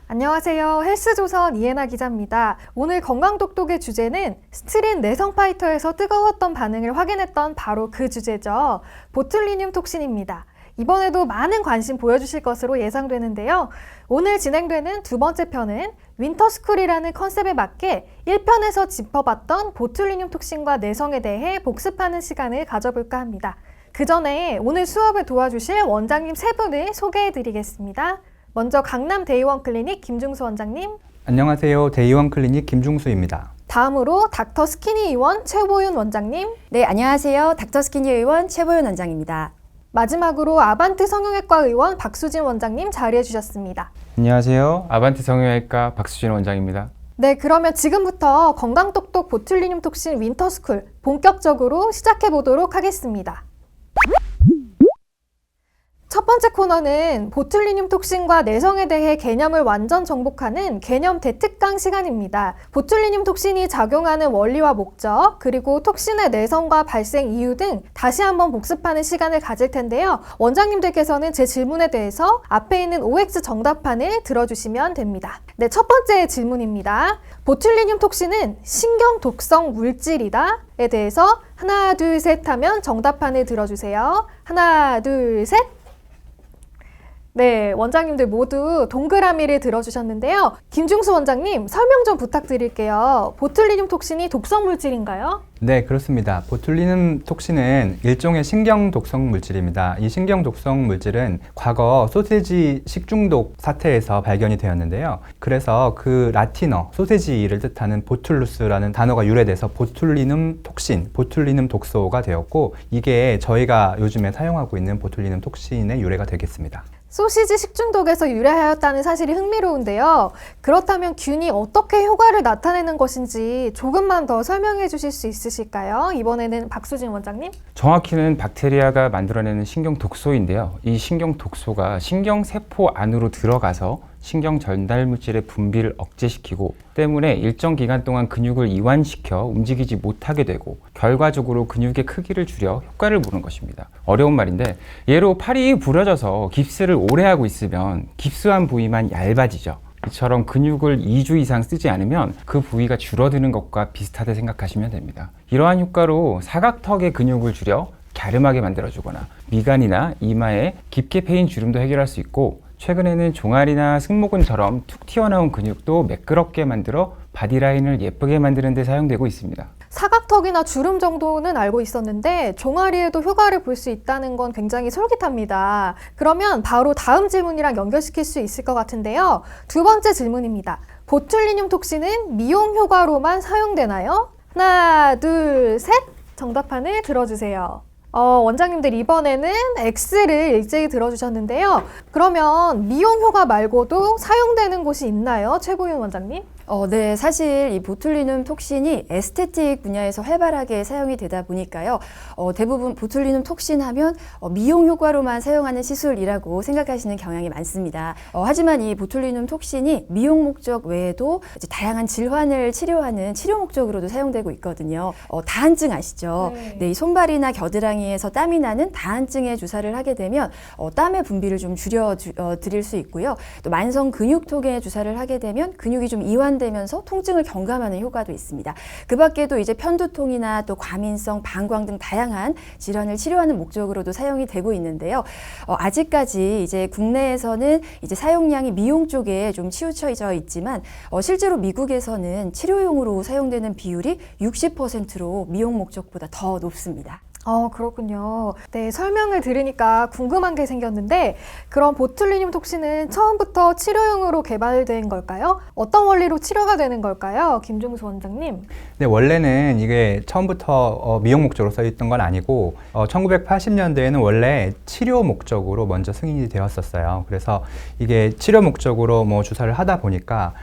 안녕하세요. 헬스조선 이혜나 기자입니다. 오늘 건강똑똑의 주제는 스트린 내성 파이터에서 뜨거웠던 반응을 확인했던 바로 그 주제죠. 보툴리늄 톡신입니다. 이번에도 많은 관심 보여주실 것으로 예상되는데요. 오늘 진행되는 두 번째 편은 윈터스쿨이라는 컨셉에 맞게 1편에서 짚어봤던 보툴리늄 톡신과 내성에 대해 복습하는 시간을 가져볼까 합니다. 그 전에 오늘 수업을 도와주실 원장님 세 분을 소개해드리겠습니다. 먼저 강남 데이원 클리닉 김중수 원장님. 안녕하세요. 데이원 클리닉 김중수입니다. 다음으로 닥터 스키니 의원 최보윤 원장님. 네, 안녕하세요. 닥터 스키니 의원 최보윤 원장입니다. 마지막으로 아반트 성형외과 의원 박수진 원장님 자리해 주셨습니다. 안녕하세요. 아반트 성형외과 박수진 원장입니다. 네, 그러면 지금부터 건강똑똑 보툴리늄 톡신 윈터스쿨 본격적으로 시작해 보도록 하겠습니다. 첫 번째 코너는 보툴리늄 톡신과 내성에 대해 개념을 완전 정복하는 개념 대특강 시간입니다. 보툴리늄 톡신이 작용하는 원리와 목적, 그리고 톡신의 내성과 발생 이유 등 다시 한번 복습하는 시간을 가질 텐데요. 원장님들께서는 제 질문에 대해서 앞에 있는 OX 정답판을 들어주시면 됩니다. 네, 첫 번째 질문입니다. 보툴리늄 톡신은 신경 독성 물질이다에 대해서 하나, 둘, 셋 하면 정답판을 들어주세요. 하나, 둘, 셋. 네, 원장님들 모두 동그라미를 들어주셨는데요. 김중수 원장님, 설명 좀 부탁드릴게요. 보툴리늄 톡신이 독성 물질인가요? 네, 그렇습니다. 보툴리눔 톡신은 일종의 신경 독성 물질입니다. 이 신경 독성 물질은 과거 소세지 식중독 사태에서 발견이 되었는데요. 그래서 그 라틴어, 소세지를 뜻하는 보툴루스라는 단어가 유래돼서 보툴리눔 톡신, 보툴리눔 독소가 되었고, 이게 저희가 요즘에 사용하고 있는 보툴리눔 톡신의 유래가 되겠습니다. 소시지 식중독에서 유래하였다는 사실이 흥미로운데요. 그렇다면 균이 어떻게 효과를 나타내는 것인지 조금만 더 설명해 주실 수 있으실까요? 이번에는 박수진 원장님. 정확히는 박테리아가 만들어내는 신경 독소인데요. 이 신경 독소가 신경세포 안으로 들어가서 신경 전달 물질의 분비를 억제시키고 때문에 일정 기간 동안 근육을 이완시켜 움직이지 못하게 되고 결과적으로 근육의 크기를 줄여 효과를 보는 것입니다. 어려운 말인데 예로 팔이 부러져서 깁스를 오래 하고 있으면 깁스한 부위만 얇아지죠. 이처럼 근육을 2주 이상 쓰지 않으면 그 부위가 줄어드는 것과 비슷하게 생각하시면 됩니다. 이러한 효과로 사각턱의 근육을 줄여 갸름하게 만들어주거나 미간이나 이마에 깊게 패인 주름도 해결할 수 있고 최근에는 종아리나 승모근처럼 툭 튀어나온 근육도 매끄럽게 만들어 바디라인을 예쁘게 만드는 데 사용되고 있습니다. 사각턱이나 주름 정도는 알고 있었는데 종아리에도 효과를 볼 수 있다는 건 굉장히 솔깃합니다. 그러면 바로 다음 질문이랑 연결시킬 수 있을 것 같은데요. 두 번째 질문입니다. 보툴리늄 톡신은 미용 효과로만 사용되나요? 하나, 둘, 셋! 정답판을 들어주세요. 원장님들 이번에는 X를 일제히 들어주셨는데요. 그러면 미용 효과 말고도 사용되는 곳이 있나요? 최보윤 원장님? 네, 사실 이 보툴리눔 톡신이 에스테틱 분야에서 활발하게 사용이 되다 보니까요. 대부분 보툴리눔 톡신 하면 미용 효과로만 사용하는 시술이라고 생각하시는 경향이 많습니다. 하지만 이 보툴리눔 톡신이 미용 목적 외에도 이제 다양한 질환을 치료하는 치료 목적으로도 사용되고 있거든요. 다한증 아시죠? 네, 이 손발이나 겨드랑이에서 땀이 나는 다한증에 주사를 하게 되면 땀의 분비를 좀 줄여 드릴 수 있고요. 또 만성 근육통에 주사를 하게 되면 근육이 좀 이완되면서 통증을 경감하는 효과도 있습니다. 그 밖에도 이제 편두통이나 또 과민성, 방광 등 다양한 질환을 치료하는 목적으로도 사용이 되고 있는데요. 아직까지 이제 국내에서는 이제 사용량이 미용 쪽에 좀 치우쳐져 있지만 실제로 미국에서는 치료용으로 사용되는 비율이 60%로 미용 목적보다 더 높습니다. 그렇군요. 네, 설명을 들으니까 궁금한 게 생겼는데 그럼 보툴리늄 톡신은 처음부터 치료용으로 개발된 걸까요? 어떤 원리로 치료가 되는 걸까요? 김중수 원장님. 네, 원래는 이게 처음부터 미용 목적으로 써있던 건 아니고 1980년대에는 원래 치료 목적으로 먼저 승인이 되었었어요. 그래서 이게 치료 목적으로 뭐 주사를 하다 보니까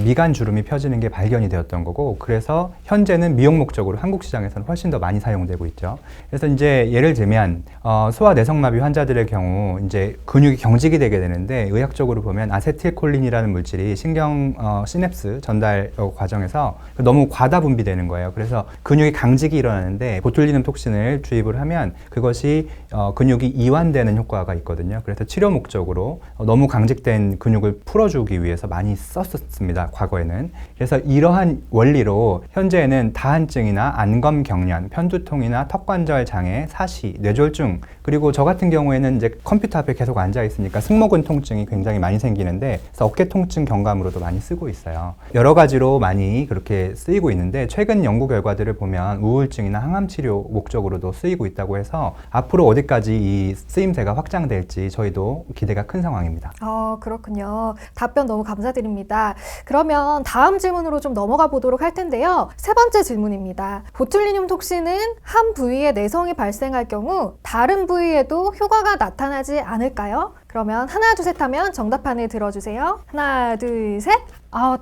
미간 주름이 펴지는 게 발견이 되었던 거고, 그래서 현재는 미용 목적으로 한국 시장에서는 훨씬 더 많이 사용되고 있죠. 그래서 이제 예를 들면 소아 내성마비 환자들의 경우 이제 근육이 경직이 되게 되는데, 의학적으로 보면 아세틸콜린이라는 물질이 신경 시냅스 전달 과정에서 너무 과다 분비되는 거예요. 그래서 근육이 강직이 일어나는데 보툴리눔 톡신을 주입을 하면 그것이 근육이 이완되는 효과가 있거든요. 그래서 치료 목적으로 너무 강직된 근육을 풀어주기 위해서 많이 썼습니다, 과거에는. 그래서 이러한 원리로 현재는 다한증이나 안검경련, 편두통이나 턱관절 장애, 사시, 뇌졸중, 그리고 저 같은 경우에는 이제 컴퓨터 앞에 계속 앉아 있으니까 승모근 통증이 굉장히 많이 생기는데, 그래서 어깨 통증 경감으로도 많이 쓰고 있어요. 여러 가지로 많이 그렇게 쓰이고 있는데, 최근 연구 결과들을 보면 우울증이나 항암 치료 목적으로도 쓰이고 있다고 해서 앞으로 어디까지 이 쓰임새가 확장될지 저희도 기대가 큰 상황입니다. 그렇군요. 답변 너무 감사드립니다. 그러면 다음 질문으로 좀 넘어가 보도록 할 텐데요. 세 번째 질문입니다. 보툴리눔 톡신은 한 부위에 내성이 발생할 경우 다른 부위에도 효과가 나타나지 않을까요? 그러면 하나, 둘, 셋 하면 정답판을 들어주세요. 하나, 둘, 셋.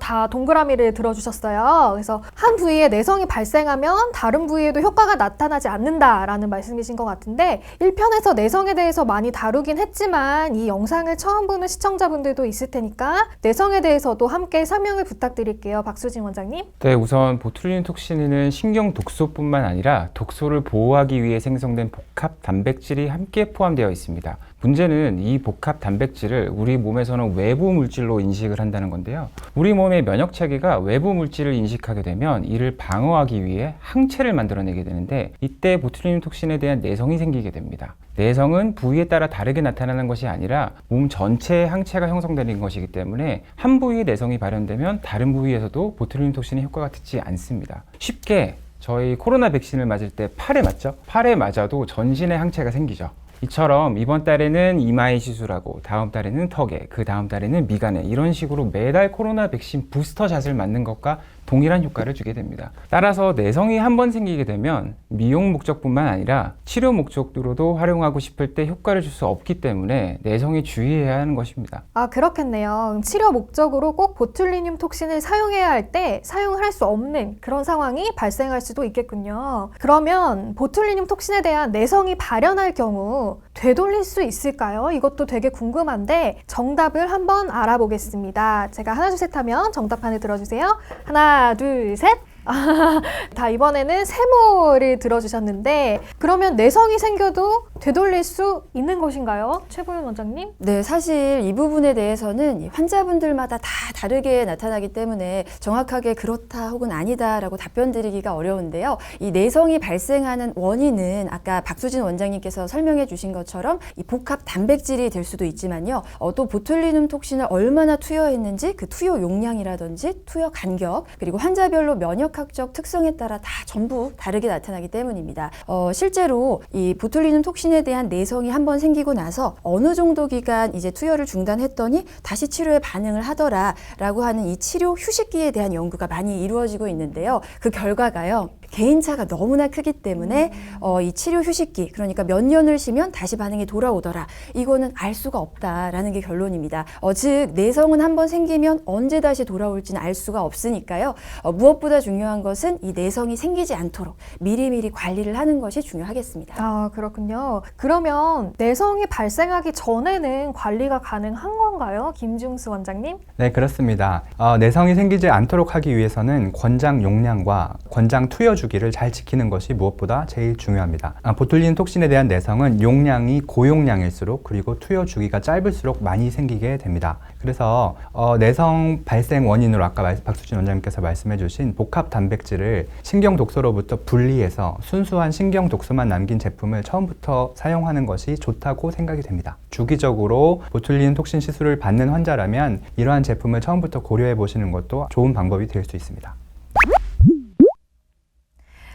다 동그라미를 들어주셨어요. 그래서 한 부위에 내성이 발생하면 다른 부위에도 효과가 나타나지 않는다라는 말씀이신 것 같은데, 1편에서 내성에 대해서 많이 다루긴 했지만 이 영상을 처음 보는 시청자분들도 있을 테니까 내성에 대해서도 함께 설명을 부탁드릴게요. 박수진 원장님. 네, 우선 보툴리눔 톡신에는 신경 독소뿐만 아니라 독소를 보호하기 위해 생성된 복합 단백질이 함께 포함되어 있습니다. 문제는 이 복합 단백질을 우리 몸에서는 외부 물질로 인식을 한다는 건데요. 우리 몸의 면역 체계가 외부 물질을 인식하게 되면 이를 방어하기 위해 항체를 만들어내게 되는데, 이때 보툴리눔 톡신에 대한 내성이 생기게 됩니다. 내성은 부위에 따라 다르게 나타나는 것이 아니라 몸 전체에 항체가 형성되는 것이기 때문에 한 부위에 내성이 발현되면 다른 부위에서도 보툴리눔 톡신의 효과가 듣지 않습니다. 쉽게 저희 코로나 백신을 맞을 때 팔에 맞죠? 팔에 맞아도 전신에 항체가 생기죠. 이처럼 이번 달에는 이마에 시술하고 다음 달에는 턱에, 그 다음 달에는 미간에, 이런 식으로 매달 코로나 백신 부스터샷을 맞는 것과 동일한 효과를 주게 됩니다. 따라서 내성이 한번 생기게 되면 미용 목적뿐만 아니라 치료 목적으로도 활용하고 싶을 때 효과를 줄 수 없기 때문에 내성이 주의해야 하는 것입니다. 그렇겠네요. 치료 목적으로 꼭 보툴리눔 톡신을 사용해야 할 때 사용을 할 수 없는 그런 상황이 발생할 수도 있겠군요. 그러면 보툴리눔 톡신에 대한 내성이 발현할 경우 되돌릴 수 있을까요? 이것도 되게 궁금한데 정답을 한번 알아보겠습니다. 제가 하나, 둘, 셋 하면 정답판을 들어주세요. 하나, 둘, 셋. 다 이번에는 세모를 들어주셨는데, 그러면 내성이 생겨도 되돌릴 수 있는 것인가요? 최보윤 원장님? 네, 사실 이 부분에 대해서는 환자분들마다 다 다르게 나타나기 때문에 정확하게 그렇다 혹은 아니다라고 답변 드리기가 어려운데요. 이 내성이 발생하는 원인은 아까 박수진 원장님께서 설명해 주신 것처럼 이 복합 단백질이 될 수도 있지만요. 또 보툴리눔 톡신을 얼마나 투여했는지 그 투여 용량이라든지 투여 간격, 그리고 환자별로 면역학적 특성에 따라 다 전부 다르게 나타나기 때문입니다. 실제로 이 보툴리눔 톡신에 대한 내성이 한번 생기고 나서 어느 정도 기간 이제 투여를 중단했더니 다시 치료에 반응을 하더라라고 하는 이 치료 휴식기에 대한 연구가 많이 이루어지고 있는데요. 그 결과가요, 개인차가 너무나 크기 때문에 이 치료 휴식기, 그러니까 몇 년을 쉬면 다시 반응이 돌아오더라, 이거는 알 수가 없다라는 게 결론입니다. 즉 내성은 한번 생기면 언제 다시 돌아올지는 알 수가 없으니까요. 무엇보다 중요한 것은 이 내성이 생기지 않도록 미리미리 관리를 하는 것이 중요하겠습니다. 그렇군요. 그러면 내성이 발생하기 전에는 관리가 가능한 건가요? 김중수 원장님? 네, 그렇습니다. 내성이 생기지 않도록 하기 위해서는 권장 용량과 권장 투여 주기를 잘 지키는 것이 무엇보다 제일 중요합니다. 보툴리눔 톡신에 대한 내성은 용량이 고용량일수록, 그리고 투여 주기가 짧을수록 많이 생기게 됩니다. 그래서 내성 발생 원인으로 아까 박수진 원장님께서 말씀해 주신 복합 단백질을 신경 독소로부터 분리해서 순수한 신경 독소만 남긴 제품을 처음부터 사용하는 것이 좋다고 생각이 됩니다. 주기적으로 보툴리눔 톡신 시술을 받는 환자라면 이러한 제품을 처음부터 고려해 보시는 것도 좋은 방법이 될 수 있습니다.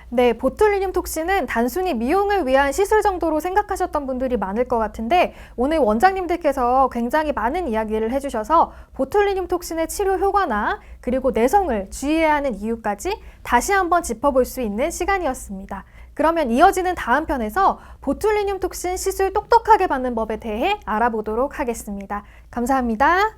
네, 보툴리눔 톡신은 단순히 미용을 위한 시술 정도로 생각하셨던 분들이 많을 것 같은데, 오늘 원장님들께서 굉장히 많은 이야기를 해주셔서 보툴리눔 톡신의 치료 효과나 그리고 내성을 주의해야 하는 이유까지 다시 한번 짚어볼 수 있는 시간이었습니다. 그러면 이어지는 다음 편에서 보툴리눔 톡신 시술 똑똑하게 받는 법에 대해 알아보도록 하겠습니다. 감사합니다.